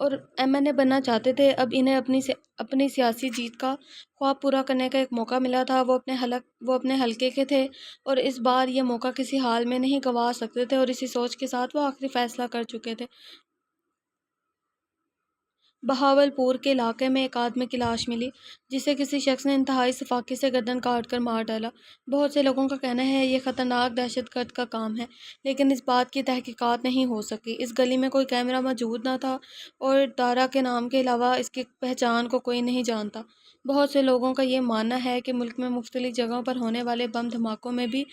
اور M N اے بننا چاہتے تھے۔ اب انہیں اپنی سیاسی جیت کا خواب پورا کرنے کا ایک موقع ملا تھا۔ وہ اپنے حلقے کے تھے اور اس بار یہ موقع کسی حال میں نہیں گنوا سکتے تھے، اور اسی سوچ کے ساتھ وہ آخری فیصلہ کر چکے تھے۔ بہاولپور کے علاقے میں ایک آدمی کی لاش ملی جسے کسی شخص نے انتہائی سفاکی سے گردن کاٹ کر مار ڈالا۔ بہت سے لوگوں کا کہنا ہے یہ خطرناک دہشت گرد کا کام ہے، لیکن اس بات کی تحقیقات نہیں ہو سکی۔ اس گلی میں کوئی کیمرہ موجود نہ تھا اور دارا کے نام کے علاوہ اس کی پہچان کو کوئی نہیں جانتا۔ بہت سے لوگوں کا یہ ماننا ہے کہ ملک میں مختلف جگہوں پر ہونے والے بم دھماکوں میں بھی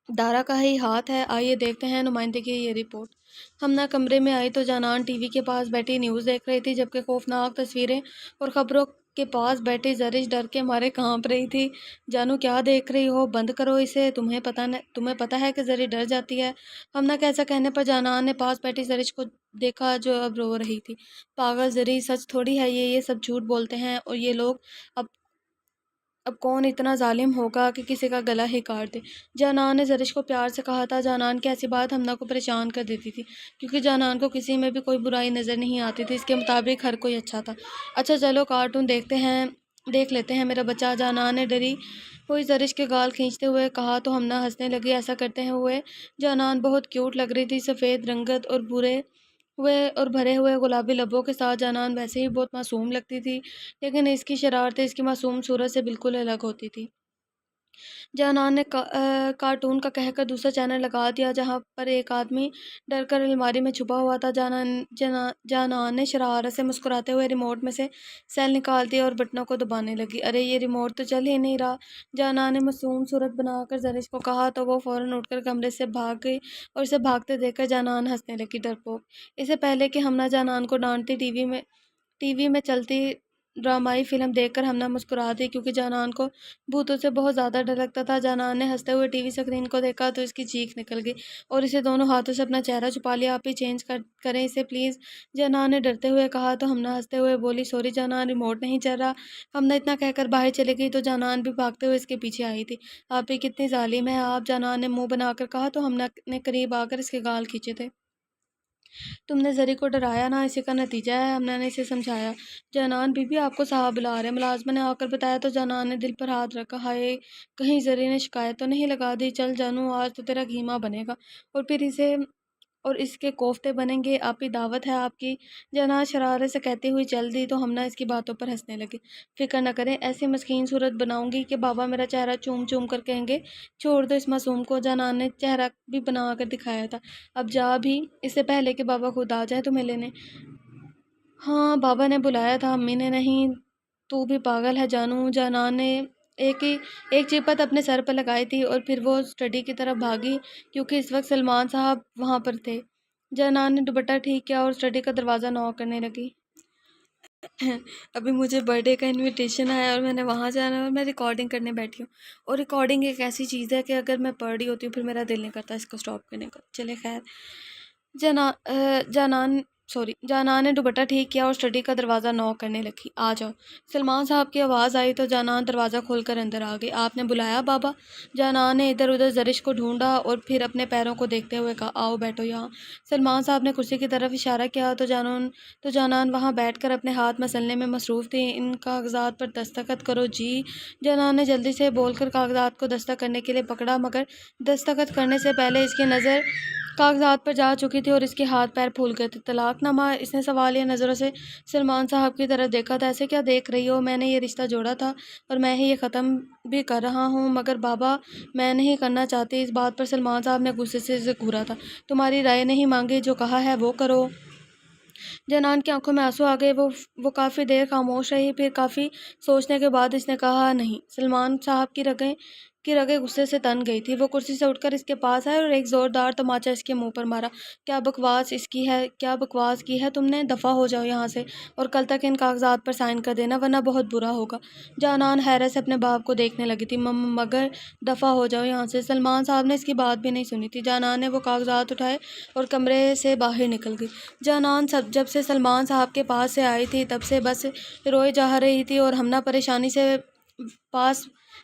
دارا کا ہی ہاتھ ہے۔ آئیے دیکھتے ہیں نمائندے کی یہ رپورٹ۔ ہمنہ کمرے میں آئی تو جانان ٹی وی کے پاس بیٹھی نیوز دیکھ رہی تھی، جبکہ خوفناک تصویریں اور خبروں کے پاس بیٹھی زرش ڈر کے مارے کانپ رہی تھی۔ جانو کیا دیکھ رہی ہو؟ بند کرو اسے، تمہیں پتہ ہے کہ زرش ڈر جاتی ہے۔ ہمنہ کے ایسا کہنے پر جانان نے پاس بیٹھی زرش کو دیکھا جو اب رو رہی تھی۔ پاگل زرش، سچ تھوڑی ہے یہ سب جھوٹ بولتے ہیں اور یہ لوگ۔ اب کون اتنا ظالم ہوگا کہ کسی کا گلا ہی کاٹ دے؟ جانان نے زرش کو پیار سے کہا تھا۔ جانان کی ایسی بات ہمنہ کو پریشان کر دیتی تھی، کیونکہ جانان کو کسی میں بھی کوئی برائی نظر نہیں آتی تھی۔ اس کے مطابق ہر کوئی اچھا تھا۔ اچھا چلو کارٹون دیکھ لیتے ہیں میرا بچہ، جانان نے ڈری ہوئی زرش کے گال کھینچتے ہوئے کہا تو ہمنہ ہنسنے لگی۔ ایسا کرتے ہوئے جانان بہت کیوٹ لگ رہی تھی، سفید رنگت اور بھرے ہوئے گلابی لبوں کے ساتھ جانان ویسے ہی بہت معصوم لگتی تھی، لیکن اس کی شرارتیں اس کی معصوم صورت سے بالکل الگ ہوتی تھی۔ جانان نے کارٹون کا کہہ کر دوسرا چینل لگا دیا، جہاں پر ایک آدمی ڈر کر الماری میں چھپا ہوا تھا۔ جانان نے شرارت سے مسکراتے ہوئے ریموٹ میں سے سیل نکال دیا اور بٹنوں کو دبانے لگی۔ ارے یہ ریموٹ تو چل ہی نہیں رہا، جانان نے معصوم صورت بنا کر زرش کو کہا تو وہ فوراً اٹھ کر کمرے سے بھاگ گئی اور اسے بھاگتے دیکھ کر جانان ہنسنے لگی۔ ڈرپوک! اس سے پہلے کہ ہمنہ جانان کو ڈانٹتی، ٹی وی میں چلتی ڈرامائی فلم دیکھ کر ہمنہ مسکرا دی، کیونکہ جانان کو بھوتوں سے بہت زیادہ ڈر لگتا تھا۔ جانان نے ہنستے ہوئے ٹی وی اسکرین کو دیکھا تو اس کی چیخ نکل گئی اور اسے دونوں ہاتھوں سے اپنا چہرہ چھپا لیا۔ آپ ہی چینج کریں اسے پلیز، جانان نے ڈرتے ہوئے کہا تو ہمنہ ہنستے ہوئے بولی سوری جانان، ریموٹ نہیں چل رہا۔ ہمنہ اتنا کہہ کر باہر چلی گئی تو جانان بھی بھاگتے ہوئے اس کے پیچھے آئی تھی۔ آپ ہی کتنی ظالم ہے آپ، جانان نے منہ بنا کر کہا تو ہمنہ نے قریب آ کر اس کے گال کھینچے تھے۔ تم نے زری کو ڈرایا نا، اسی کا نتیجہ ہے، ہمنہ نے اسے سمجھایا۔ جانان بی بی آپ کو صاحب بلا رہے ہیں، ملازمہ نے آ کر بتایا تو جانان نے دل پر ہاتھ رکھا۔ ہائے کہیں زری نے شکایت تو نہیں لگا دی۔ چل جانو، آج تو تیرا قیمہ بنے گا اور اس کے کوفتے بنیں گے، آپ کی دعوت ہے آپ کی، جانان شرارت سے کہتی ہوئی چل دی تو ہمنہ اس کی باتوں پر ہنسنے لگی۔ فکر نہ کریں، ایسی مسکین صورت بناؤں گی کہ بابا میرا چہرہ چوم چوم کر کہیں گے چھوڑ دو اس معصوم کو۔ جانان نے چہرہ بھی بنا کر دکھایا تھا۔ اب جا بھی، اس سے پہلے کہ بابا خود آ جائیں تمہیں لینے۔ ہاں بابا نے بلایا تھا، امی نے نہیں۔ تو بھی پاگل ہے جانو، جانان نے ایک چپت اپنے سر پر لگائی تھی اور پھر وہ اسٹڈی کی طرف بھاگی، کیونکہ اس وقت سلمان صاحب وہاں پر تھے۔ جانان نے دوپٹہ ٹھیک کیا اور اسٹڈی کا دروازہ نوک کرنے لگی۔ ابھی مجھے برتھ ڈے کا انویٹیشن آیا اور میں نے وہاں جانا ہے اور میں ریکارڈنگ کرنے بیٹھی ہوں، اور ریکارڈنگ ایک ایسی چیز ہے کہ اگر میں پڑھ رہی ہوتی ہوں پھر میرا دل نہیں کرتا اس کو اسٹاپ کرنے کا۔ چلے خیر، جانان نے دوپٹہ ٹھیک کیا اور اسٹڈی کا دروازہ نوک کرنے لگی۔ آ جاؤ، سلمان صاحب کی آواز آئی تو جانان دروازہ کھول کر اندر آ گئی۔ آپ نے بلایا بابا؟ جانان نے ادھر ادھر زرش کو ڈھونڈا اور پھر اپنے پیروں کو دیکھتے ہوئے کہا آؤ بیٹھو یہاں۔ سلمان صاحب نے کرسی کی طرف اشارہ کیا تو جانان وہاں بیٹھ کر اپنے ہاتھ مسلنے میں مصروف تھی۔ ان کاغذات پر دستخط کرو جی، جانان نے جلدی سے بول کر کاغذات کو دستخط کرنے کے لیے پکڑا، مگر دستخط کرنے سے پہلے اس کی نظر کاغذات پر جا چکی تھی اور اس کے ہاتھ پیر پھول گئے تھے۔ طلاق نامہ؟ اس نے سوالیہ نظروں سے سلمان صاحب کی طرف دیکھا تھا۔ ایسے کیا دیکھ رہی ہو؟ میں نے یہ رشتہ جوڑا تھا اور میں ہی یہ ختم بھی کر رہا ہوں، مگر بابا میں نہیں کرنا چاہتی۔ اس بات پر سلمان صاحب نے غصے سے اسے گھورا تھا۔ تمہاری رائے نہیں مانگی، جو کہا ہے وہ کرو۔ جانان کی آنکھوں میں آنسو آ گئے، وہ کافی دیر خاموش رہی، پھر کافی سوچنے کے بعد اس نے کہا نہیں۔ سلمان صاحب کی رگیں غصے سے تن گئی تھی۔ وہ کرسی سے اٹھ کر اس کے پاس آئے اور ایک زوردار تماچا اس کے منہ پر مارا۔ کیا بکواس کی ہے تم نے؟ دفعہ ہو جاؤ یہاں سے اور کل تک ان کاغذات پر سائن کر دینا ورنہ بہت برا ہوگا۔ جانان حیرت سے اپنے باپ کو دیکھنے لگی تھی۔ مگر دفعہ ہو جاؤ یہاں سے۔ سلمان صاحب نے اس کی بات بھی نہیں سنی تھی۔ جانان نے وہ کاغذات اٹھائے اور کمرے سے باہر نکل گئی۔ جانان جب سے سلمان صاحب کے پاس سے آئی تھی تب سے بس روئے جا رہی تھی اور ہمنہ پریشانی سے پاس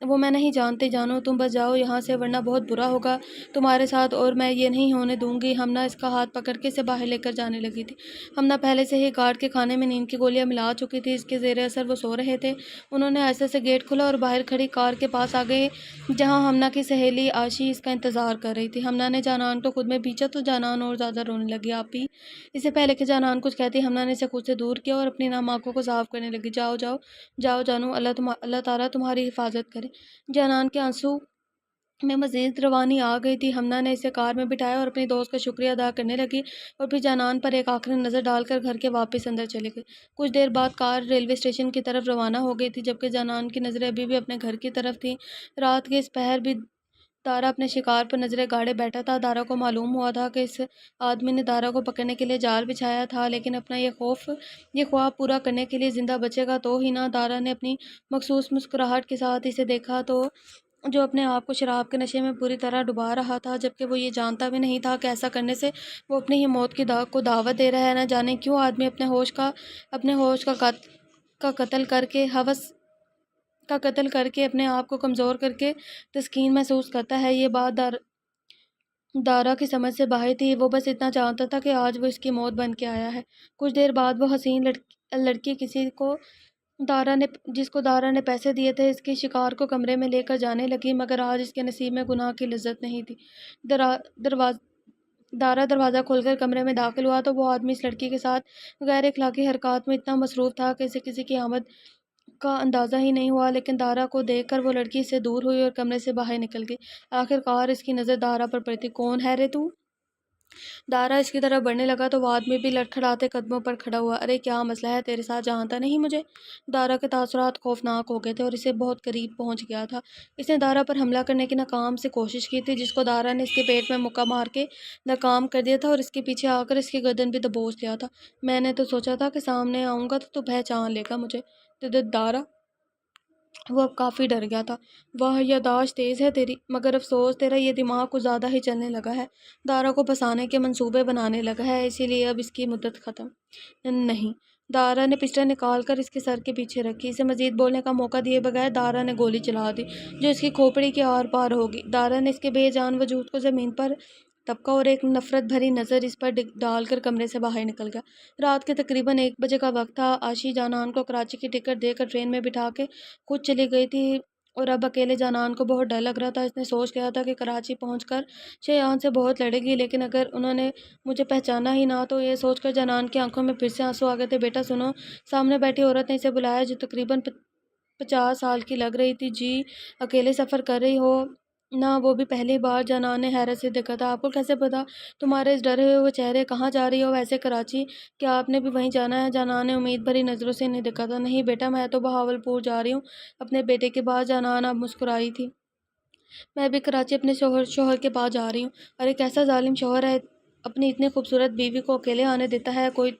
وہ میں نہیں جانتی جانو، تم بس جاؤ یہاں سے ورنہ بہت برا ہوگا تمہارے ساتھ، اور میں یہ نہیں ہونے دوں گی۔ ہمنا اس کا ہاتھ پکڑ کے اسے باہر لے کر جانے لگی تھی۔ ہمنا پہلے سے ہی گارڈ کے کھانے میں نیند کی گولیاں ملا چکی تھی، اس کے زیر اثر وہ سو رہے تھے۔ انہوں نے ایسے سے گیٹ کھولا اور باہر کھڑی کار کے پاس آ گئے جہاں ہمنا کی سہیلی آشی اس کا انتظار کر رہی تھی۔ ہمنا نے جانان کو خود میں پیچھا تو جانان اور زیادہ رونے لگی۔ آپ بھی اس سے پہلے کہ جانان کچھ کہتی، ہمنا نے اسے خود سے دور کیا اور اپنی نام آنکھوں کو صاف کرنے لگی۔ جاؤ جاؤ جاؤ جانو، اللہ تعالیٰ تمہاری حفاظت کرے۔ جانان کے آنسو میں مزید روانی آ گئی تھی۔ ہمنا نے اسے کار میں بٹھایا اور اپنی دوست کا شکریہ ادا کرنے لگی اور پھر جانان پر ایک آخری نظر ڈال کر گھر کے واپس اندر چلے گئی۔ کچھ دیر بعد کار ریلوے اسٹیشن کی طرف روانہ ہو گئی تھی، جبکہ جانان کی نظریں ابھی بھی اپنے گھر کی طرف تھیں۔ رات کے اس پہر بھی دارا اپنے شکار پر نظریں گاڑے بیٹھا تھا۔ دارا کو معلوم ہوا تھا کہ اس آدمی نے دارا کو پکڑنے کے لیے جال بچھایا تھا، لیکن اپنا یہ خواب پورا کرنے کے لیے زندہ بچے گا تو ہی نہ۔ دارا نے اپنی مخصوص مسکراہٹ کے ساتھ اسے دیکھا تو جو اپنے آپ کو شراب کے نشے میں پوری طرح ڈبا رہا تھا، جبکہ وہ یہ جانتا بھی نہیں تھا کہ ایسا کرنے سے وہ اپنی ہی موت کو دعوت دے رہا ہے۔ نہ جانے کیوں آدمی اپنے ہوش کا قتل کر کے اپنے آپ کو کمزور کر کے تسکین محسوس کرتا ہے۔ یہ بات دارا کی سمجھ سے باہر تھی۔ وہ بس اتنا جانتا تھا کہ آج وہ اس کی موت بن کے آیا ہے۔ کچھ دیر بعد وہ حسین لڑکی جس کو دارا نے پیسے دیے تھے، اس کے شکار کو کمرے میں لے کر جانے لگی، مگر آج اس کے نصیب میں گناہ کی لذت نہیں تھی۔ دارا دروازہ کھول کر کمرے میں داخل ہوا تو وہ آدمی اس لڑکی کے ساتھ غیر اخلاقی حرکات میں اتنا مصروف تھا کہ اسے کسی کی آمد کا اندازہ ہی نہیں ہوا، لیکن دارا کو دیکھ کر وہ لڑکی سے دور ہوئی اور کمرے سے باہر نکل گئی۔ آخر کار اس کی نظر دارا پر پڑی تھی۔ کون ہے رے تو؟ دارا اس کی طرف بڑھنے لگا تو وہ آدمی بھی لڑکھڑاتے قدموں پر کھڑا ہوا۔ ارے کیا مسئلہ ہے تیرے ساتھ، جانتا نہیں مجھے؟ دارا کے تاثرات خوفناک ہو گئے تھے اور اسے بہت قریب پہنچ گیا تھا۔ اس نے دارا پر حملہ کرنے کی ناکام سے کوشش کی تھی، جس کو دارا نے اس کے پیٹ میں مکہ مار کے ناکام کر دیا تھا اور اس کے پیچھے آ کر اس کی گردن بھی دبوچ لیا تھا۔ میں نے تو سوچا تھا کہ سامنے آؤں گا تو پہچان لے گا مجھے۔ دارا وہ اب کافی ڈر گیا تھا۔ واہ یادداشت تیز ہے تیری، مگر افسوس تیرا یہ دماغ کچھ زیادہ ہی چلنے لگا ہے۔ دارا کو پھنسانے کے منصوبے بنانے لگا ہے، اسی لیے اب اس کی مدت ختم نہیں۔ دارا نے پسٹل نکال کر اس کے سر کے پیچھے رکھی۔ اسے مزید بولنے کا موقع دیے بغیر دارا نے گولی چلا دی جو اس کی کھوپڑی کے آر پار ہوگی۔ دارا نے اس کے بے جان وجود کو زمین پر طبقا اور ایک نفرت بھری نظر اس پر ڈال کر کمرے سے باہر نکل گیا۔ رات کے تقریباً 1 بجے کا وقت تھا۔ آشی جانان کو کراچی کی ٹکٹ دے کر ٹرین میں بٹھا کے خود چلی گئی تھی اور اب اکیلے جانان کو بہت ڈر لگ رہا تھا۔ اس نے سوچ لیا تھا کہ کراچی پہنچ کر شیان سے بہت لڑے گی، لیکن اگر انہوں نے مجھے پہچانا ہی نہ تو۔ یہ سوچ کر جانان کی آنکھوں میں پھر سے آنسو آ گئے تھے۔ بیٹا سنو، سامنے بیٹھی عورت نے اسے بلایا جو تقریباً 50 سال کی لگ رہی تھی۔ جی اکیلے سفر کر رہی ہو نہ، وہ بھی پہلی بار؟ جانان نے حیرت سے دیکھا تھا۔ آپ کو کیسے پتا؟ تمہارے اس ڈرے ہوئے چہرے، کہاں جا رہی ہو ویسے؟ کراچی؟ کیا آپ نے بھی وہیں جانا ہے؟ جانان نے امید بھری نظروں سے انہیں دیکھا تھا۔ نہیں بیٹا، میں تو بہاولپور جا رہی ہوں اپنے بیٹے کے پاس۔ جانان اب مسکرائی تھی۔ میں بھی کراچی اپنے شوہر کے پاس جا رہی ہوں۔ ارے کیسا ظالم شوہر ہے، اپنی اتنی خوبصورت بیوی کو اکیلے آنے دیتا ہے کوئی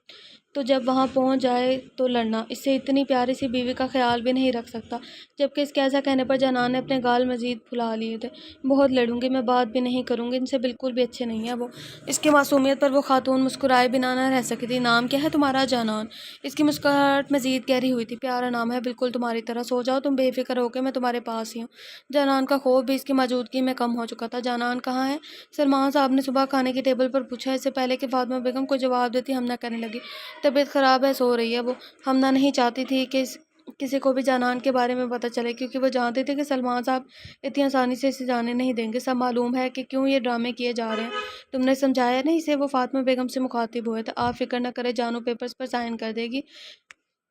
تو جب وہاں پہنچ جائے تو لڑنا۔ اس سے اتنی پیاری سی بیوی کا خیال بھی نہیں رکھ سکتا، جبکہ اس کے ایسا کہنے پر جانان نے اپنے گال مزید پھلا لیے تھے۔ بہت لڑوں گی، میں بات بھی نہیں کروں گی ان سے، بالکل بھی اچھے نہیں ہیں وہ۔ اس کی معصومیت پر وہ خاتون مسکرائے بنا نہ رہ سکی تھی۔ نام کیا ہے تمہارا؟ جانان۔ اس کی مسکراہٹ مزید گہری ہوئی تھی۔ پیارا نام ہے، بالکل تمہاری طرح۔ سو جاؤ تم بے فکر ہو کے، میں تمہارے پاس ہی ہوں۔ جانان کا خوف بھی اس کی موجودگی میں کم ہو چکا تھا۔ جانان کہاں ہے؟ سلمان صاحب نے صبح کھانے کی ٹیبل پر پوچھا۔ اس سے پہلے کہ فاطمہ بیگم کو جواب دیتی، ہمنا کہنے لگی، طبیعت خراب ہے، سو رہی ہے وہ۔ ہمنا نہیں چاہتی تھی کہ کسی کو بھی جانان کے بارے میں پتہ چلے، کیونکہ وہ جانتی تھی کہ سلمان صاحب اتنی آسانی سے اسے جانے نہیں دیں گے۔ سب معلوم ہے کہ کیوں یہ ڈرامے کیے جا رہے ہیں۔ تم نے سمجھایا نہیں اسے؟ وہ فاطمہ بیگم سے مخاطب ہوئے تھے۔ آپ فکر نہ کریں، جانو پیپرز پر سائن کر دے گی،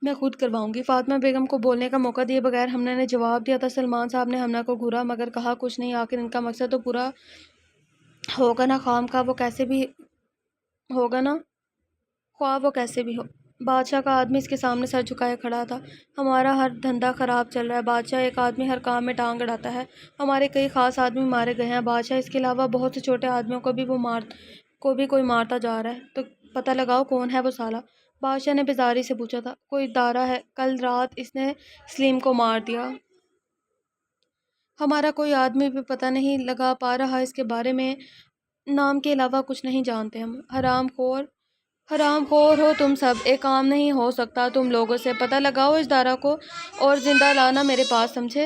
میں خود کرواؤں گی۔ فاطمہ بیگم کو بولنے کا موقع دیے بغیر ہمنا نے جواب دیا تھا۔ سلمان صاحب نے ہمنا کو گھورا مگر کہا کچھ نہیں۔ آخر ان کا مقصد تو پورا ہوگا نا، خواہ وہ کیسے بھی ہو۔ بادشاہ کا آدمی اس کے سامنے سر جھکائے کھڑا تھا۔ ہمارا ہر دھندا خراب چل رہا ہے بادشاہ، ایک آدمی ہر کام میں ٹانگ اڑاتا ہے، ہمارے کئی خاص آدمی مارے گئے ہیں بادشاہ، اس کے علاوہ بہت سے چھوٹے آدمیوں کو بھی کوئی مارتا جا رہا ہے، تو پتہ لگاؤ کون ہے وہ سالہ۔ بادشاہ نے بیزاری سے پوچھا تھا۔ کوئی دارا ہے، کل رات اس نے سلیم کو مار دیا۔ ہمارا کوئی آدمی بھی پتہ نہیں لگا پا رہا اس کے بارے میں، نام کے علاوہ کچھ نہیں جانتے ہم۔ حرام خور ہو تم سب، ایک کام نہیں ہو سکتا تم لوگوں سے؟ پتہ لگاؤ اس دارا کو اور زندہ لانا میرے پاس، سمجھے؟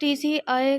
TCI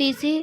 TC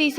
TC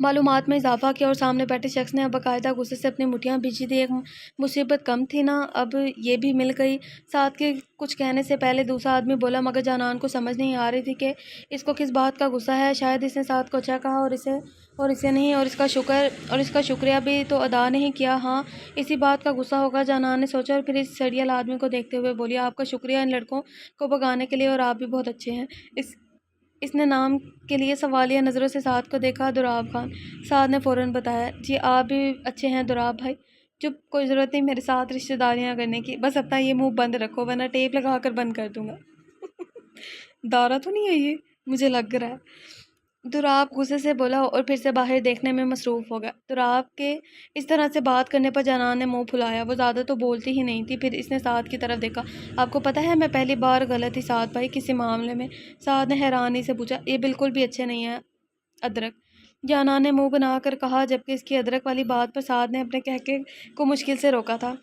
معلومات میں اضافہ کیا اور سامنے بیٹھے شخص نے اب باقاعدہ غصے سے اپنی مٹھیاں بھیجی تھی۔ ایک مصیبت کم تھی نا، اب یہ بھی مل گئی۔ سعد کے کچھ کہنے سے پہلے دوسرا آدمی بولا، مگر جانان کو سمجھ نہیں آ رہی تھی کہ اس کو کس بات کا غصہ ہے۔ شاید اس نے سعد کو اچھا کہا اور اسے نہیں، اور اس کا شکریہ بھی تو ادا نہیں کیا۔ ہاں، اسی بات کا غصہ ہوگا، جانان نے سوچا، اور پھر اس سڑیل آدمی کو دیکھتے ہوئے بولی، آپ کا شکریہ ان لڑکوں کو بھگانے کے لیے، اور آپ بھی بہت اچھے ہیں۔ اس نے نام کے لیے سوالیہ نظروں سے سعد کو دیکھا۔ دراب خان۔ سعد نے فوراً بتایا، جی آپ بھی اچھے ہیں دراب بھائی۔ چپ، کوئی ضرورت نہیں میرے ساتھ رشتہ داریاں کرنے کی، بس اپنا یہ منہ بند رکھو ورنہ ٹیپ لگا کر بند کر دوں گا۔ دارا تو نہیں ہے یہ، مجھے لگ رہا ہے۔ دراب غصے سے بولا اور پھر سے باہر دیکھنے میں مصروف ہو گیا۔ دراب کے اس طرح سے بات کرنے پر جانان نے منہ پھلایا۔ وہ زیادہ تو بولتی ہی نہیں تھی۔ پھر اس نے سعد کی طرف دیکھا، آپ کو پتہ ہے میں پہلی بار غلط تھی سعد بھائی، کسی معاملے میں؟ سعد نے حیرانی سے پوچھا، یہ بالکل بھی اچھے نہیں ہے ادرک۔ جانان نے منہ بنا کر کہا، جبکہ اس کی ادرک والی بات پر سعد نے اپنے کہکے کو مشکل سے روکا تھا۔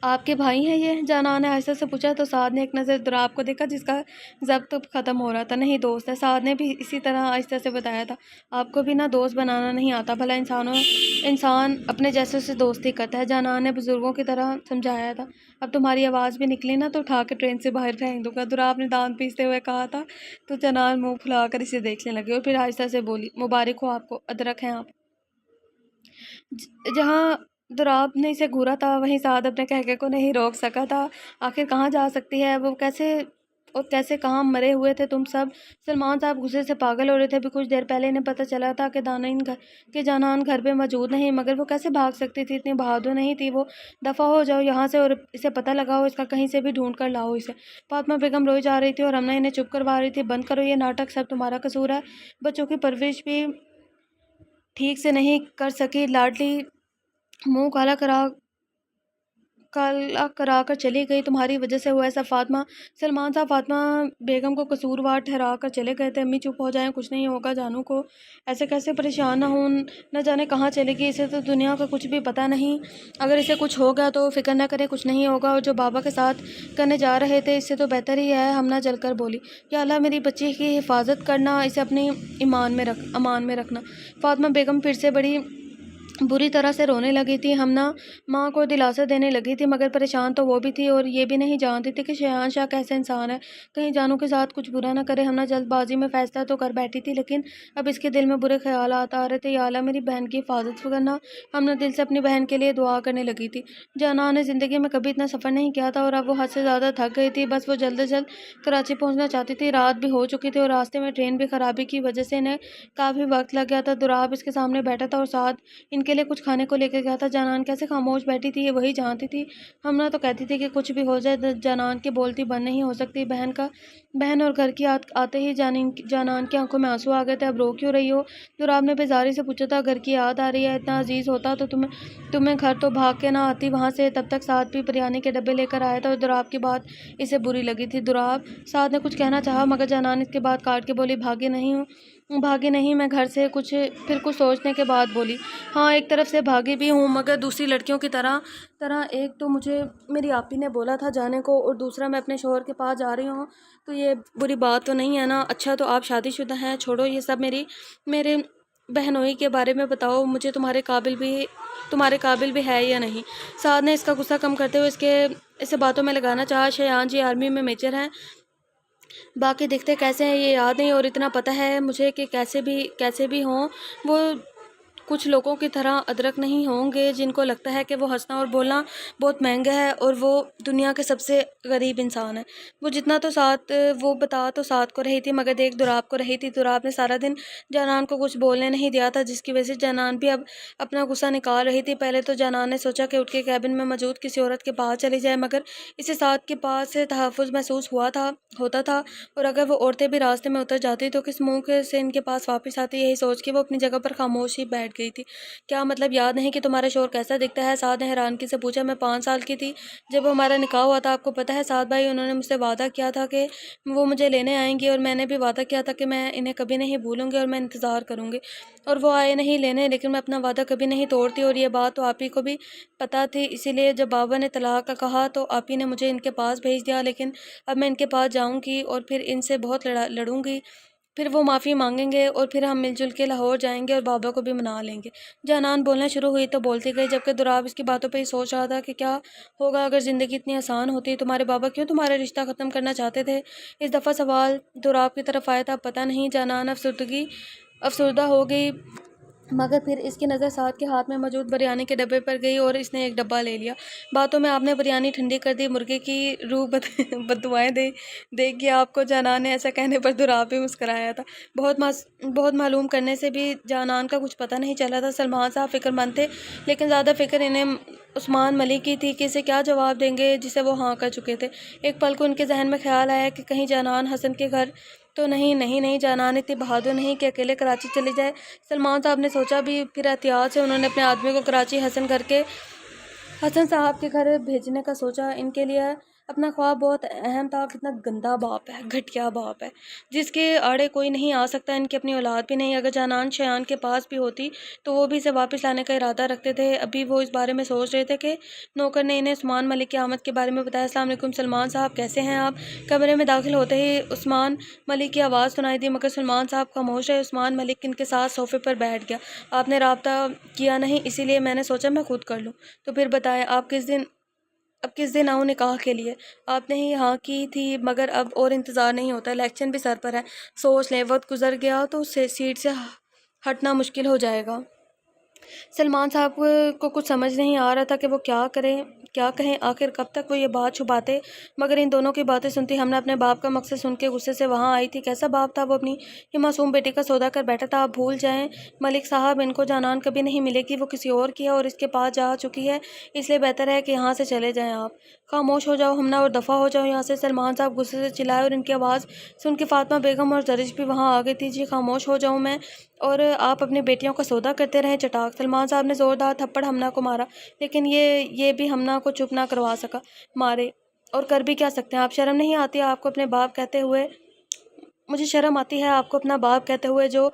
آپ کے بھائی ہیں یہ؟ جانان نے آہستہ سے پوچھا تو سعد نے ایک نظر دراب کو دیکھا جس کا ضبط ختم ہو رہا تھا۔ نہیں دوست ہے، سعد نے بھی اسی طرح آہستہ سے بتایا تھا۔ آپ کو بھی نہ دوست بنانا نہیں آتا، بھلا انسان اپنے جیسے سے دوستی کرتا ہے، جانان نے بزرگوں کی طرح سمجھایا تھا۔ اب تمہاری آواز بھی نکلی نا تو اٹھا کے ٹرین سے باہر پھینک دوں گا، دراب نے دانت پیستے ہوئے کہا تھا۔ تو جانان منہ پھلا کر اسے دیکھنے لگی اور پھر آہستہ سے بولی، مبارک ہو آپ کو، ادرک ہیں آپ۔ جہاں دراب نے اسے گھورا تھا وہیں سعد اپنے کہکے کو نہیں روک سکا تھا۔ آخر کہاں جا سکتی ہے وہ، کیسے کہاں مرے ہوئے تھے تم سب؟ سلمان صاحب غصے سے پاگل ہو رہے تھے۔ ابھی کچھ دیر پہلے انہیں پتہ چلا تھا کہ جانان گھر پہ موجود نہیں، مگر وہ کیسے بھاگ سکتی تھی؟ اتنی بہادر نہیں تھی وہ۔ دفع ہو جاؤ یہاں سے اور اسے پتہ لگاؤ، اس کا کہیں سے بھی ڈھونڈ کر لاؤ اسے۔ فاطمہ بیگم روئی جا رہی تھی اور رمنا انہیں چپ کروا رہی تھی۔ بند کرو یہ ناٹک، سب تمہارا قصور ہے۔ بچوں کی پرورش بھی ٹھیک سے نہیں کر سکی، لاڈلی منہ کالا کرا کر چلی گئی، تمہاری وجہ سے ہوا ہے سب۔ سلمان صاحب فاطمہ بیگم کو قصوروار ٹھہرا کر چلے گئے تھے۔ امی چپ ہو جائیں، کچھ نہیں ہوگا جانو کو ایسے کیسے پریشان نہ ہوں، نہ جانے کہاں چلے گی، اسے تو دنیا کا کچھ بھی پتہ نہیں۔ اگر اسے کچھ ہو گیا تو فکر نہ کرے، کچھ نہیں ہوگا، اور جو بابا کے ساتھ کرنے جا رہے تھے اس سے تو بہتر ہی ہے۔ ہم نہ جل کر بولی، یا اللہ میری بچی کی حفاظت کرنا، اسے اپنی امان میں رکھنا۔ فاطمہ بیگم پھر سے بڑی بری طرح سے رونے لگی تھی۔ ہمنا ماں کو دلاسا دینے لگی تھی، مگر پریشان تو وہ بھی تھی اور یہ بھی نہیں جانتی تھی کہ شایان شاہ کیسے انسان ہے، کہیں جانو کے ساتھ کچھ برا نہ کرے۔ ہمنا جلد بازی میں فیصلہ تو کر بیٹھی تھی، لیکن اب اس کے دل میں برے خیالات آ رہے تھے۔ یا اللہ میری بہن کی حفاظت کرنا۔ ہمنا دل سے اپنی بہن کے لیے دعا کرنے لگی تھی۔ جانان نے زندگی میں کبھی اتنا سفر نہیں کیا تھا اور اب وہ حد سے زیادہ تھک گئی تھی، بس وہ جلد از جلد کراچی پہنچنا چاہتی تھی۔ رات بھی ہو چکی تھی اور راستے میں ٹرین بھی خرابی کی وجہ سے انہیں کافی وقت لگ گیا تھا۔ دراب اس کے سامنے بیٹھا تھا اور سعد ان کے لیے کچھ کھانے کو لے کے گیا تھا۔ جانان کیسے خاموش بیٹھی تھی یہ وہی جانتی تھی۔ ہمنا تو کہتی تھی کہ کچھ بھی ہو جائے جانان کی بولتی بند نہیں ہو سکتی۔ بہن اور گھر کی آتے ہی جانان کی آنکھوں میں آنسو آ گئے تھے۔ اب رو کیوں رہی ہو؟ دراب نے بیزاری سے پوچھا تھا۔ گھر کی یاد آ رہی ہے، اتنا عزیز ہوتا تو تمہیں گھر تو بھاگ کے نہ آتی وہاں سے۔ تب تک سعد بھی بریانی کے ڈبے لے کر آیا تھا اور دراب کی بات اسے بری لگی تھی۔ سعد نے کچھ کہنا چاہا مگر جانان اس کے بات کاٹ کے بولی، بھاگی نہیں میں گھر سے، پھر کچھ سوچنے کے بعد بولی، ہاں ایک طرف سے بھاگی بھی ہوں مگر دوسری لڑکیوں کی طرح ایک تو مجھے میری آپی نے بولا تھا جانے کو اور دوسرا میں اپنے شوہر کے پاس جا رہی ہوں، تو یہ بری بات تو نہیں ہے نا؟ اچھا تو آپ شادی شدہ ہیں، چھوڑو یہ سب، میرے بہنوئی کے بارے میں بتاؤ مجھے، تمہارے قابل بھی ہے یا نہیں؟ سعد نے اس کا غصہ کم کرتے ہوئے اسے باتوں میں لگانا چاہا، شایان جی آرمی میں میجر ہیں، باقی دکھتے کیسے ہیں یہ یاد نہیں، اور اتنا پتہ ہے مجھے کہ کیسے بھی ہوں وہ کچھ لوگوں کی طرح ادرک نہیں ہوں گے جن کو لگتا ہے کہ وہ ہنسنا اور بولنا بہت مہنگا ہے اور وہ دنیا کے سب سے غریب انسان ہے۔ وہ بتا تو سعد کو رہی تھی مگر دیکھ دراب کو رہی تھی۔ دراب نے سارا دن جانان کو کچھ بولنے نہیں دیا تھا، جس کی وجہ سے جانان بھی اب اپنا غصہ نکال رہی تھی۔ پہلے تو جانان نے سوچا کہ اٹھ کے کیبن میں موجود کسی عورت کے پاس چلی جائے، مگر اسے سعد کے پاس سے تحفظ محسوس ہوتا تھا، اور اگر وہ عورتیں بھی راستے میں اتر جاتی تو کس منہ سے ان کے پاس واپس آتی، یہی سوچ کے وہ اپنی جگہ پر خاموش ہی بیٹھ گئی تھی۔ کیا مطلب یاد نہیں کہ تمہارا شوہر کیسا دکھتا ہے؟ سعد نے حیرانگی سے پوچھا۔ میں 5 سال کی تھی جب ہمارا نکاح ہوا تھا، آپ کو پتہ ہے سعد بھائی، انہوں نے مجھ سے وعدہ کیا تھا کہ وہ مجھے لینے آئیں گی، اور میں نے بھی وعدہ کیا تھا کہ میں انہیں کبھی نہیں بھولوں گی اور میں انتظار کروں گی، اور وہ آئے نہیں لینے، لیکن میں اپنا وعدہ کبھی نہیں توڑتی، اور یہ بات تو آپ ہی کو بھی پتہ تھی، اسی لیے جب بابا نے طلاق کا کہا تو آپ ہی نے مجھے ان کے پاس بھیج دیا، لیکن اب میں ان کے پاس جاؤں گی اور پھر ان سے بہت لڑوں گی، پھر وہ معافی مانگیں گے اور پھر ہم مل جل کے لاہور جائیں گے اور بابا کو بھی منا لیں گے۔ جانان بولنا شروع ہوئی تو بولتی گئی، جبکہ دراب اس کی باتوں پہ ہی سوچ رہا تھا کہ کیا ہوگا اگر زندگی اتنی آسان ہوتی۔ تمہارے بابا کیوں تمہارا رشتہ ختم کرنا چاہتے تھے؟ اس دفعہ سوال دراب کی طرف آیا تھا۔ پتہ نہیں، جانان افسردہ ہو گئی، مگر پھر اس کی نظر سعد کے ہاتھ میں موجود بریانی کے ڈبے پر گئی اور اس نے ایک ڈبہ لے لیا۔ باتوں میں آپ نے بریانی ٹھنڈی کر دی، مرغے کی روح بددعائیں دے گی آپ کو۔ جانان نے ایسا کہنے پر دراب بھی مسکرایا تھا۔ بہت معلوم کرنے سے بھی جانان کا کچھ پتہ نہیں چلا تھا۔ سلمان صاحب فکر مند تھے، لیکن زیادہ فکر انہیں عثمان ملک کی تھی کہ اسے کیا جواب دیں گے جسے وہ ہاں کر چکے تھے۔ ایک پل کو ان کے ذہن میں خیال آیا کہ کہیں جانان حسن کے گھر تو نہیں، جانان اتنی بہادر نہیں کہ اکیلے کراچی چلی جائے۔ سلمان صاحب نے سوچا بھی، پھر احتیاط سے انہوں نے اپنے آدمی کو کراچی حسن صاحب کے گھر بھیجنے کا سوچا۔ ان کے لیے اپنا خواب بہت اہم تھا۔ کتنا گندا باپ ہے، گھٹیا باپ ہے، جس کے آڑے کوئی نہیں آ سکتا۔ ان کی اپنی اولاد بھی نہیں۔ اگر جانان شایان کے پاس بھی ہوتی تو وہ بھی اسے واپس لانے کا ارادہ رکھتے تھے۔ ابھی وہ اس بارے میں سوچ رہے تھے کہ نوکر نے انہیں عثمان ملک کی آمد کے بارے میں بتایا۔ السلام علیکم سلمان صاحب، کیسے ہیں آپ؟ کمرے میں داخل ہوتے ہی عثمان ملک کی آواز سنائی دی، مگر سلمان صاحب خاموش رہے۔ عثمان ملک ان کے ساتھ صوفے پر بیٹھ گیا۔ آپ نے رابطہ کیا نہیں، اسی لیے میں نے سوچا میں خود کر لوں۔ تو پھر بتائیں، اب کس دن آؤں نکاح کے لیے؟ آپ نے ہی ہاں کی تھی، مگر اب اور انتظار نہیں ہوتا، الیکشن بھی سر پر ہے۔ سوچ لیں، وقت گزر گیا تو سیٹ سے ہٹنا مشکل ہو جائے گا۔ سلمان صاحب کو کچھ سمجھ نہیں آ رہا تھا کہ وہ کیا کہیں، آخر کب تک وہ یہ بات چھپاتے، مگر ان دونوں کی باتیں سنتی ہم نے اپنے باپ کا مقصد سن کے غصے سے وہاں آئی تھی۔ کیسا باپ تھا وہ؟ اپنی یہ معصوم بیٹی کا سودا کر بیٹھا تھا۔ آپ بھول جائیں ملک صاحب، ان کو جانان کبھی نہیں ملے گی، وہ کسی اور کی ہے اور اس کے پاس جا چکی ہے، اس لیے بہتر ہے کہ یہاں سے چلے جائیں آپ۔ خاموش ہو جاؤ ہمنا اور دفع ہو جاؤ یہاں سے، سلمان صاحب غصے سے چلائے اور ان کی آواز سن کے فاطمہ بیگم اور زرش بھی وہاں آ گئی تھی۔ جی خاموش ہو جاؤں میں اور آپ اپنی بیٹیوں کا سودا کرتے رہیں چٹاک۔ سلمان صاحب نے زوردار تھپڑ ہمنا کو مارا، لیکن یہ بھی ہمنا کو چپ نہ کروا سکا۔ مارے اور کر بھی کیا سکتے ہیں آپ؟ شرم نہیں آتی آپ کو اپنے باپ کہتے ہوئے؟ مجھے شرم آتی ہے آپ کو اپنا باپ کہتے ہوئے، جو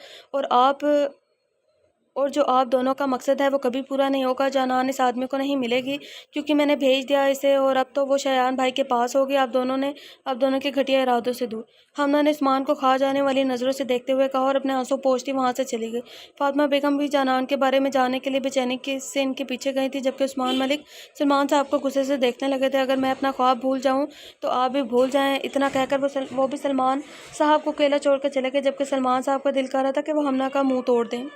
آپ دونوں کا مقصد ہے وہ کبھی پورا نہیں ہوگا۔ جانان اس آدمی کو نہیں ملے گی کیونکہ میں نے بھیج دیا اسے، اور اب تو وہ شایان بھائی کے پاس ہوگی۔ آپ دونوں کے گھٹیا ارادوں سے دور۔ ہمنا نے عثمان کو کھا جانے والی نظروں سے دیکھتے ہوئے کہا اور اپنے آنسو پوچھتی وہاں سے چلی گئی۔ فاطمہ بیگم بھی جانان کے بارے میں جاننے کے لیے بے چینی سے ان کے پیچھے گئی تھی، جبکہ عثمان ملک سلمان صاحب کو غصے سے دیکھنے لگے تھے۔ اگر میں اپنا خواب بھول جاؤں تو آپ بھی بھول جائیں، اتنا کہہ کر وہ بھی سلمان صاحب کو اکیلا چھوڑ کر چلے گئے، جبکہ سلمان صاحب کا دل کر رہا تھا کہ وہ ہمنا کا منہ توڑ دیں۔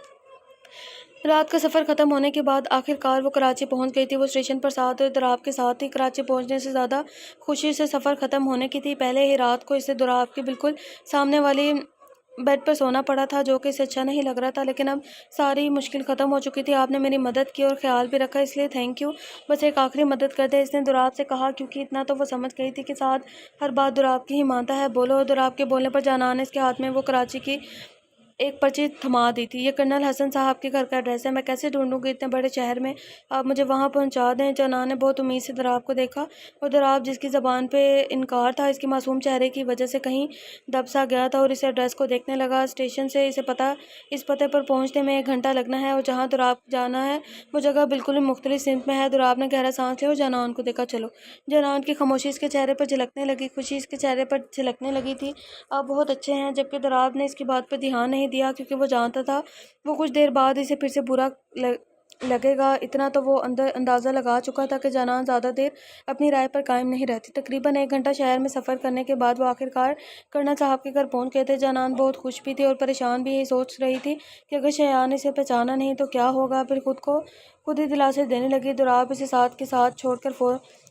رات کا سفر ختم ہونے کے بعد آخر کار وہ کراچی پہنچ گئی تھی۔ وہ اسٹیشن پر سعد اور دراب کے ساتھ تھی۔ کراچی پہنچنے سے زیادہ خوشی سے سفر ختم ہونے کی تھی۔ پہلے ہی رات کو اسے دراب کے بالکل سامنے والی بیڈ پر سونا پڑا تھا، جو کہ اسے اچھا نہیں لگ رہا تھا، لیکن اب ساری مشکل ختم ہو چکی تھی۔ آپ نے میری مدد کی اور خیال بھی رکھا، اس لیے تھینک یو۔ بس ایک آخری مدد کر دے، اس نے دراب سے کہا، کیونکہ اتنا تو وہ سمجھ گئی تھی کہ سعد ہر بات دراب کی ہی مانتا ہے۔ بولو۔ دراب کے بولنے پر جانان نے اس کے ہاتھ میں وہ کراچی کی ایک پرچی تھما دی تھی۔ یہ کرنل حسن صاحب کے گھر کا ایڈریس ہے، میں کیسے ڈھونڈوں گی اتنے بڑے شہر میں؟ آپ مجھے وہاں پہنچا دیں۔ جانان نے بہت امید سے دراب کو دیکھا، اور دراب جس کی زبان پہ انکار تھا اس کی معصوم چہرے کی وجہ سے کہیں دب سا گیا تھا اور اس ایڈریس کو دیکھنے لگا۔ اسٹیشن سے اس پتے پر پہنچنے میں 1 گھنٹہ لگنا ہے، اور جہاں دراب جانا ہے وہ جگہ بالکل مختلف سمت میں ہے۔ دراب نے گہرا سانس لیا اور جانان کو دیکھا۔ چلو۔ جانان کی خاموشی اس کے چہرے پر جھلکنے لگی، خوشی اس کے چہرے پر جھلکنے لگی تھی۔ آپ بہت اچھے ہیں، جبکہ دراب نے اس کی بات پر دھیان نہیں دیا، کیونکہ وہ جانتا تھا وہ کچھ دیر بعد اسے پھر سے برا لگے گا۔ اتنا تو وہ اندازہ لگا چکا تھا کہ جانان زیادہ دیر اپنی رائے پر قائم نہیں رہتی۔ تقریباً 1 گھنٹہ شہر میں سفر کرنے کے بعد وہ آخر کار کرنل صاحب کے گھر پہنچ گئے تھے۔ جانان بہت خوش بھی تھی اور پریشان بھی، یہی سوچ رہی تھی کہ اگر شایان اسے پہچانا نہیں تو کیا ہوگا۔ پھر خود ہی دلاسے دینے لگی۔ دراب اسے ساتھ کے ساتھ چھوڑ کر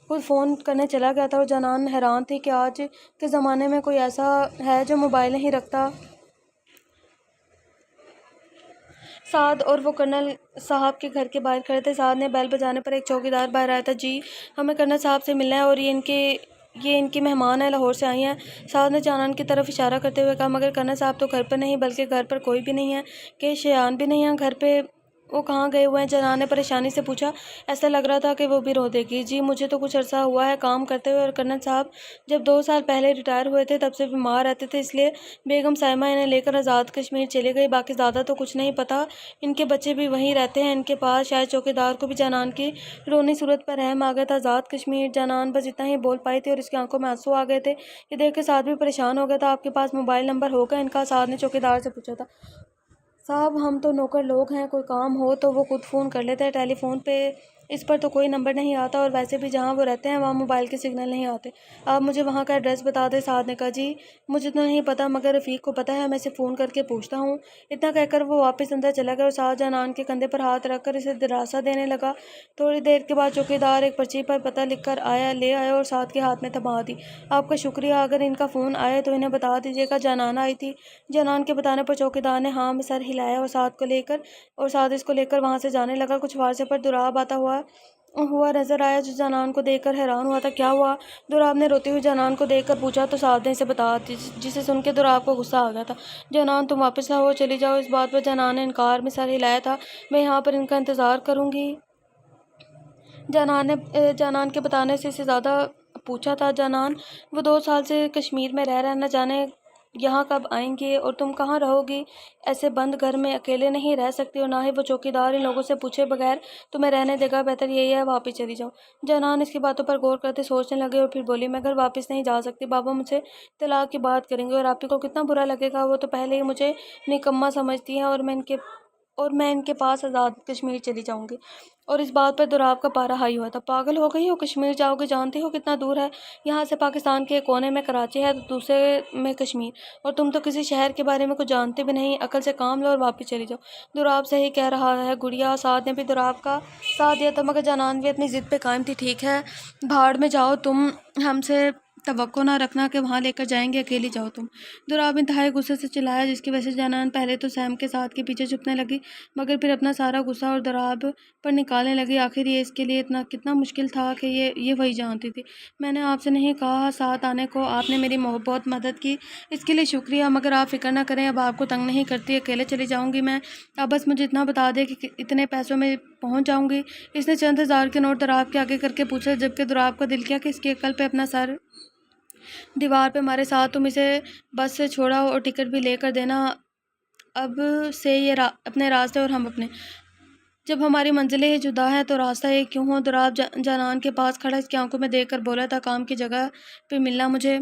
خود فون کرنے چلا گیا تھا، اور جانان حیران تھی کہ آج کے زمانے میں کوئی ایسا ہے جو موبائل نہیں رکھتا۔ سعد اور وہ کرنل صاحب کے گھر کے باہر کھڑے تھے۔ سعد نے بیل بجانے پر ایک چوکیدار باہر آیا تھا۔ جی، ہمیں کرنل صاحب سے ملنا ہے، اور یہ ان کی مہمان ہیں، لاہور سے آئی ہیں۔ سعد نے جانان کی طرف اشارہ کرتے ہوئے کہا، مگر کرنل صاحب تو گھر پر نہیں، بلکہ گھر پر کوئی بھی نہیں ہے، کہ شایان بھی نہیں ہے گھر پہ؟ وہ کہاں گئے ہوئے ہیں؟ جنان نے پریشانی سے پوچھا۔ ایسا لگ رہا تھا کہ وہ بھی رو دے گی۔ جی مجھے تو کچھ عرصہ ہوا ہے کام کرتے ہوئے، اور کرنل صاحب جب 2 سال پہلے ریٹائر ہوئے تھے تب سے بیمار رہتے تھے، اس لیے بیگم صائمہ انہیں لے کر آزاد کشمیر چلی گئی۔ باقی زیادہ تو کچھ نہیں پتا۔ ان کے بچے بھی وہیں رہتے ہیں ان کے پاس۔ شاید چوکیدار کو بھی جنان کی رونی صورت پر رحم آ گیا تھا۔ آزاد کشمیر؟ جنان بس اتنا ہی بول پائی تھی اور اس کی آنکھوں میں آنسو آ گئے تھے۔ یہ دیکھ کے سعد بھی پریشان ہو گیا تھا۔ آپ کے پاس موبائل نمبر ہوگا ان کا؟ سعد نے چوکیدار سے پوچھا تھا۔ صاحب ہم تو نوکر لوگ ہیں، کوئی کام ہو تو وہ خود فون کر لیتے ہیں، ٹیلی فون پہ اس پر تو کوئی نمبر نہیں آتا، اور ویسے بھی جہاں وہ رہتے ہیں وہاں موبائل کے سگنل نہیں آتے۔ آپ مجھے وہاں کا ایڈریس بتا دیں۔ سعد نے کہا جی مجھے تو نہیں پتا، مگر رفیق کو پتا ہے، میں اسے فون کر کے پوچھتا ہوں۔ اتنا کہہ کر وہ واپس اندر چلا گیا اور سعد جنان کے کندھے پر ہاتھ رکھ کر اسے دلاسا دینے لگا۔ تھوڑی دیر کے بعد چوکیدار ایک پرچی پر پتہ لکھ کر لے آیا اور سعد کے ہاتھ میں تھما دی۔ آپ کا شکریہ، اگر ان کا فون آئے تو انہیں بتا دیجیے گا جنان آئی تھی۔ جنان کے بتانے پر چوکیدار نے ہاں میں سر ہلایا اور سعد اس کو لے کر وہاں سے جانے لگا۔ کچھ فاصلے پر دراب آتا ہوا نظر آیا جو جنان کو دیکھ کر حیران ہوا تھا۔ کیا ہوا؟ دراب نے روتی ہوئی جنان کو دیکھ کر پوچھا تو سعد نے اسے بتا دی، جسے سن کے دراب کو غصہ آ گیا تھا۔ جنان تم واپس لاہور چلی جاؤ۔ اس بات پر جنان نے انکار میں سر ہلایا تھا۔ میں یہاں پر ان کا انتظار کروں گی۔ جنان کے بتانے سے اسے زیادہ پوچھا تھا۔ جنان وہ 2 سال سے کشمیر میں رہ نہ جانے یہاں کب آئیں گے، اور تم کہاں رہو گی؟ ایسے بند گھر میں اکیلے نہیں رہ سکتی، اور نہ ہی وہ چوکیدار ان لوگوں سے پوچھے بغیر تمہیں رہنے دے گا۔ بہتر یہی ہے واپس چلی جاؤ۔ جنان اس کی باتوں پر غور کرتے سوچنے لگے اور پھر بولی میں گھر واپس نہیں جا سکتی، بابا مجھ سے طلاق کی بات کریں گے اور آپی کو کتنا برا لگے گا۔ وہ تو پہلے ہی مجھے نکما سمجھتی ہیں، اور میں ان کے پاس آزاد کشمیر چلی جاؤں گی۔ اور اس بات پر دراب کا پارا ہائی ہوا تھا۔ پاگل ہو گئی ہو؟ کشمیر جاؤ گے؟ جانتی ہو کتنا دور ہے؟ یہاں سے پاکستان کے ایک کونے میں کراچی ہے تو دوسرے میں کشمیر، اور تم تو کسی شہر کے بارے میں کچھ جانتے بھی نہیں۔ عقل سے کام لو اور واپس چلی جاؤ۔ دراب صحیح کہہ رہا ہے گڑیا۔ سعد نے بھی دراب کا ساتھ دیا تھا، مگر جنان بھی اپنی ضد پہ قائم تھی۔ ٹھیک ہے بھاڑ میں جاؤ، تم ہم سے توقع نہ رکھنا کہ وہاں لے کر جائیں گے، اکیلی جاؤ تم۔ دراب انتہائی غصے سے چلایا، جس کی وجہ سے جنان پہلے تو سیم کے ساتھ کے پیچھے چھپنے لگی، مگر پھر اپنا سارا غصہ اور دراب پر نکالنے لگی۔ آخر یہ اس کے لیے کتنا مشکل تھا کہ یہ وہی جانتی تھی۔ میں نے آپ سے نہیں کہا ساتھ آنے کو، آپ نے میری بہت مدد کی، اس کے لیے شکریہ، مگر آپ فکر نہ کریں، اب آپ کو تنگ نہیں کرتی، اکیلے چلی جاؤں گی میں۔ اب بس مجھے اتنا بتا دیں کہ اتنے پیسوں میں پہنچ جاؤں گی۔ اس نے چند ہزار کے نوٹ دراب کے آگے کر کے پوچھا، جبکہ دراب کا دل کیا کہ اس کی عقل پہ اپنا سر دیوار پہ مارے۔ ساتھ تم اسے بس سے چھوڑا اور ٹکٹ بھی لے کر دینا، اب سے یہ اپنے راستے اور ہم اپنے، جب ہماری منزلیں ہی جدا ہیں تو راستہ ایک کیوں ہو؟ دراب جنان کے پاس کھڑا اس کی آنکھوں میں دیکھ کر بولا تھا، کام کی جگہ پہ ملنا مجھے۔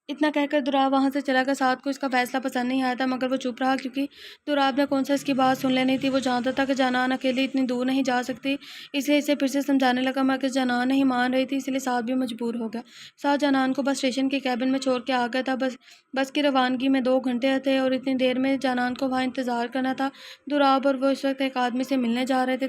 اتنا کہہ کر دراب وہاں سے چلا گیا۔ سعد کو اس کا فیصلہ پسند نہیں آیا تھا، مگر وہ چپ رہا کیونکہ دراب نے کون سا اس کی بات سن لینی تھی۔ وہ جانتا تھا کہ جنان اکیلی اتنی دور نہیں جا سکتی، اس لیے اسے پھر سے سمجھانے لگا، مگر جنان نہیں مان رہی تھی، اس لیے سعد بھی مجبور ہو گیا۔ سعد جنان کو بس اسٹیشن کے کیبن میں چھوڑ کے آ گیا تھا۔ بس کی روانگی میں 2 گھنٹے تھے اور اتنی دیر میں جنان کو وہاں انتظار کرنا تھا۔ دراب اور وہ اس وقت ایک آدمی سے ملنے جا رہے تھے۔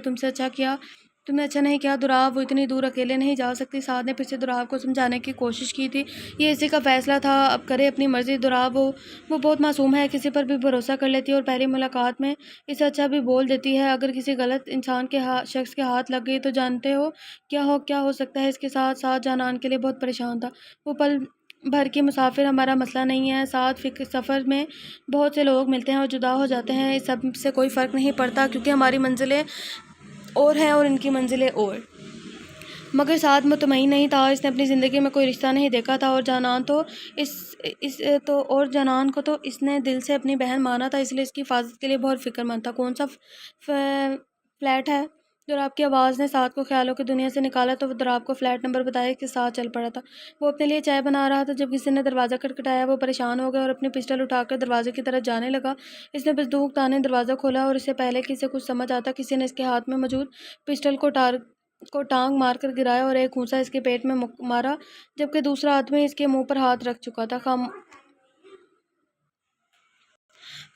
تم نے اچھا نہیں کیا دراب، وہ اتنی دور اکیلے نہیں جا سکتی۔ سعد نے پھر سے دراب کو سمجھانے کی کوشش کی تھی، یہ اسی کا فیصلہ تھا، اب کرے اپنی مرضی۔ دراب وہ بہت معصوم ہے، کسی پر بھی بھروسہ کر لیتی ہے اور پہلی ملاقات میں اسے اچھا بھی بول دیتی ہے۔ اگر کسی غلط شخص کے ہاتھ لگ گئی تو جانتے ہو کیا ہو سکتا ہے اس کے ساتھ۔ سعد جنان کے لیے بہت پریشان تھا۔ وہ پل بھر کی مسافر ہمارا مسئلہ نہیں ہے سعد، سفر میں بہت سے لوگ ملتے ہیں اور جدا ہو جاتے ہیں، اس سب سے کوئی فرق نہیں پڑتا، کیونکہ ہماری منزلیں اور ہیں اور ان کی منزلیں اور۔ مگر سعد مطمئن نہیں تھا، اس نے اپنی زندگی میں کوئی رشتہ نہیں دیکھا تھا، اور جنان کو تو اس نے دل سے اپنی بہن مانا تھا، اس لیے اس کی حفاظت کے لیے بہت فکر مند تھا۔ کون سا فلیٹ ہے؟ دراب کی آواز نے سعد کو خیالوں کی دنیا سے نکالا تو وہ دراب کو فلیٹ نمبر بتایا کے ساتھ چل پڑا تھا۔ وہ اپنے لیے چائے بنا رہا تھا جب کسی نے دروازہ کھٹکھٹایا۔ وہ پریشان ہو گیا اور اپنی پسٹل اٹھا کر دروازے کی طرف جانے لگا۔ اس نے بندوق تانے دروازہ کھولا اور اس سے پہلے کہ اسے کچھ سمجھ آتا کسی نے اس کے ہاتھ میں موجود پسٹل کو ٹانگ مار کر گرایا اور ایک گھونسا اس کے پیٹ میں مارا، جبکہ دوسرا آدمی اس کے منہ پر ہاتھ رکھ چکا تھا۔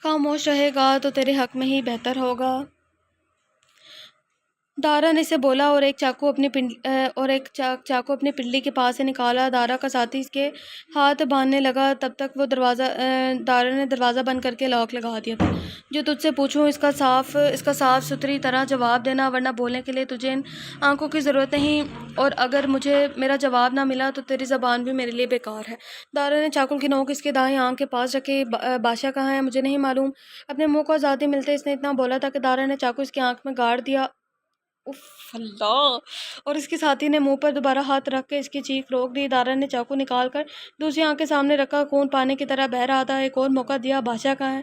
خاموش رہے گا تو تیرے حق میں ہی بہتر ہوگا۔ دارا نے اسے بولا اور ایک چاقو اپنی پنڈلی کے پاس سے نکالا۔ دارا کا ساتھی اس کے ہاتھ باندھنے لگا، تب تک وہ دارا نے دروازہ بند کر کے لاک لگا دیا تھا۔ جو تجھ سے پوچھوں اس کا صاف ستھری طرح جواب دینا، ورنہ بولنے کے لیے تجھے ان آنکھوں کی ضرورت نہیں، اور اگر مجھے میرا جواب نہ ملا تو تیری زبان بھی میرے لیے بیکار ہے۔ دارا نے چاقو کی نوک اس کے دائیں آنکھ کے پاس رکھی۔ بادشاہ کہاں ہے؟ مجھے نہیں معلوم۔ اپنے منہ کو آزادی ملتے اس نے اتنا بولا تھا کہ دارا نے چاقو اس کی آنکھ میں گاڑ دیا۔ اف اللہ! اور اس کے ساتھی نے منہ پر دوبارہ ہاتھ رکھ کے اس کی چیخ روک دی۔ دارا نے چاقو نکال کر دوسری آنکھ کے سامنے رکھا، خون پانی کی طرح بہہ رہا تھا۔ ایک اور موقع دیا، بادشاہ کہاں ہے؟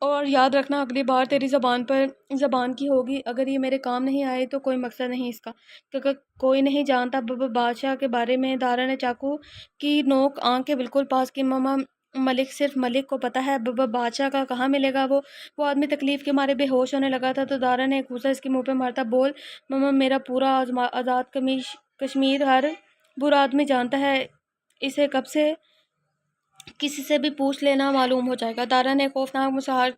اور یاد رکھنا اگلی بار تیری زبان کی ہوگی۔ اگر یہ میرے کام نہیں آئے تو کوئی مقصد نہیں اس کا، کیونکہ کوئی نہیں جانتا بادشاہ کے بارے میں۔ دارا نے چاقو کی نوک آنکھ کے بالکل پاس کی۔ ماما ملک، صرف ملک کو پتہ ہے، بادشاہ کا کہاں ملے گا؟ وہ آدمی تکلیف کے مارے بے ہوش ہونے لگا تھا، تو دارا نے ایک گھوسا اس کے منہ پہ مارتا، بول ماما، میرا پورا آزاد کشمیر ہر برا آدمی جانتا ہے، اسے کب سے کسی سے بھی پوچھ لینا، معلوم ہو جائے گا۔ دارا نے خوفناک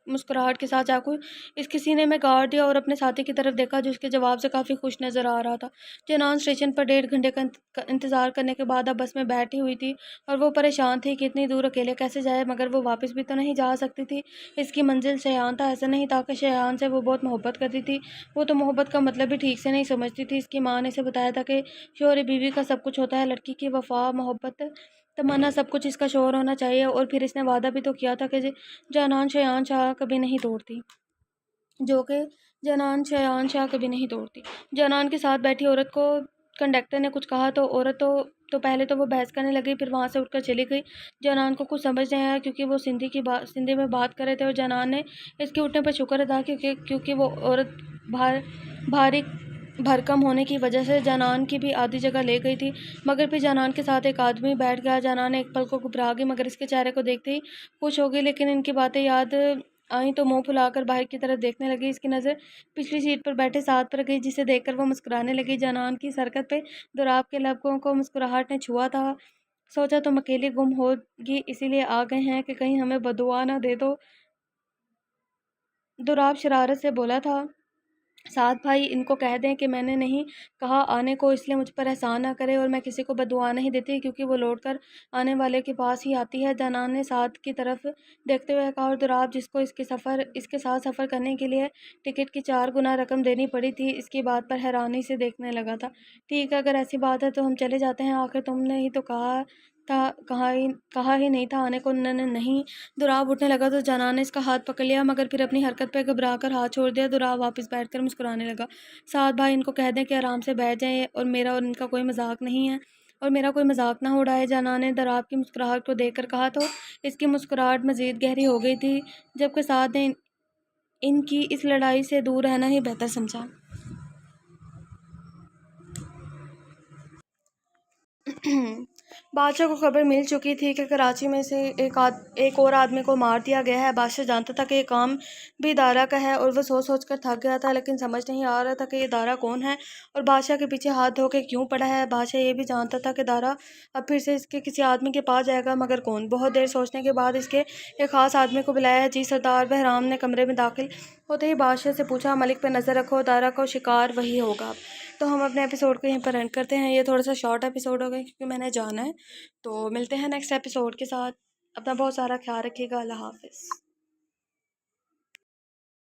مسکراہٹ کے ساتھ چاقو اس کے سینے میں گاڑ دیا اور اپنے ساتھی کی طرف دیکھا، جو اس کے جواب سے کافی خوش نظر آ رہا تھا۔ جنان اسٹیشن پر 1.5 گھنٹے کا انتظار کرنے کے بعد اب بس میں بیٹھی ہوئی تھی، اور وہ پریشان تھی کہ اتنی دور اکیلے کیسے جائے، مگر وہ واپس بھی تو نہیں جا سکتی تھی۔ اس کی منزل شیان تھا، ایسا نہیں تھا کہ شیان سے وہ بہت محبت کرتی تھی، وہ تو محبت کا مطلب بھی ٹھیک سے نہیں سمجھتی تھی۔ اس کی ماں نے اسے بتایا تھا کہ شوہر بیوی کا سب کچھ ہوتا ہے، لڑکی کی وفا، محبت، تمنا، سب کچھ اس کا شوہر ہونا چاہیے، اور پھر اس نے وعدہ بھی تو کیا تھا کہ جنان شیان شاہ کبھی نہیں توڑتی، جنان کے ساتھ بیٹھی عورت کو کنڈکٹر نے کچھ کہا تو عورت تو پہلے تو وہ بحث کرنے لگی، پھر وہاں سے اٹھ کر چلی گئی۔ جنان کو کچھ سمجھ نہیں آیا کیونکہ وہ سندھی میں بات کر رہے تھے، اور جنان نے اس کے اٹھنے پر شکر ادا کیونکہ وہ عورت بھاری بھرکم ہونے کی وجہ سے جنان کی بھی آدھی جگہ لے گئی تھی۔ مگر پھر جنان کے ساتھ ایک آدمی بیٹھ گیا۔ جنان ایک پل کو گھبرا گئی، مگر اس کے چہرے کو دیکھتے ہی خوش ہو گئی، لیکن ان کی باتیں یاد آئیں تو منہ پھلا کر باہر کی طرف دیکھنے لگی۔ اس کی نظر پچھلی سیٹ پر بیٹھے ساتھ پر گئی، جسے دیکھ کر وہ مسکرانے لگی۔ جنان کی اس حرکت پہ دوراب کے لبوں کو مسکراہٹ نے چھوا تھا۔ سوچا تم اکیلی گم ہوگی اسی لیے آ گئے ہیں کہ کہیں ہمیں بددعا نہ دے دو، دوراب شرارت سے بولا تھا۔ سعد بھائی، ان کو کہہ دیں کہ میں نے نہیں کہا آنے کو، اس لیے مجھ پر احسان نہ کرے، اور میں کسی کو بددعا نہیں دیتی کیونکہ وہ لوٹ کر آنے والے کے پاس ہی آتی ہے۔ جنان نے سعد کی طرف دیکھتے ہوئے کہا، اور دوراب جس کو اس کے ساتھ سفر کرنے کے لیے ٹکٹ کی 4 گنا رقم دینی پڑی تھی، اس کی بات پر حیرانی سے دیکھنے لگا تھا۔ ٹھیک ہے، اگر ایسی بات ہے تو ہم چلے جاتے ہیں، آخر تم نے ہی تو کہا ہی نہیں تھا آنے کو۔ نہیں۔ دوراب اٹھنے لگا تو جنان نے اس کا ہاتھ پکڑ لیا، مگر پھر اپنی حرکت پہ گھبرا کر ہاتھ چھوڑ دیا۔ دوراب واپس بیٹھ کر مسکرانے لگا۔ سعد بھائی، ان کو کہہ دیں کہ آرام سے بیٹھ جائیں، اور میرا اور ان کا کوئی مذاق نہیں ہے، اور میرا کوئی مذاق نہ اڑائے۔ جنان نے دوراب کی مسکراہٹ کو دیکھ کر کہا تو اس کی مسکراہٹ مزید گہری ہو گئی تھی، جبکہ سعد نے ان کی اس لڑائی سے دور رہنا ہی بہتر سمجھا۔ بادشاہ کو خبر مل چکی تھی کہ کراچی میں سے ایک اور آدمی کو مار دیا گیا ہے۔ بادشاہ جانتا تھا کہ یہ کام بھی دارا کا ہے، اور وہ سوچ کر تھک گیا تھا، لیکن سمجھ نہیں آ رہا تھا کہ یہ دارا کون ہے اور بادشاہ کے پیچھے ہاتھ دھو کے کیوں پڑا ہے۔ بادشاہ یہ بھی جانتا تھا کہ دارا اب پھر سے اس کے کسی آدمی کے پاس جائے گا، مگر کون؟ بہت دیر سوچنے کے بعد اس کے ایک خاص آدمی کو بلایا۔ جی سردار۔ بہرام نے کمرے میں داخل ہوتے ہی بادشاہ سے پوچھا، ملک پہ نظر رکھو، دارا کا شکار وہی ہوگا۔ تو ہم اپنے ایپیسوڈ کو یہیں پر اینڈ کرتے ہیں۔ یہ تھوڑا سا شارٹ ایپیسوڈ ہو گیا کیونکہ میں نے جانا ہے، تو ملتے ہیں نیکسٹ ایپیسوڈ کے ساتھ۔ اپنا بہت سارا خیال رکھیے گا۔ اللہ حافظ۔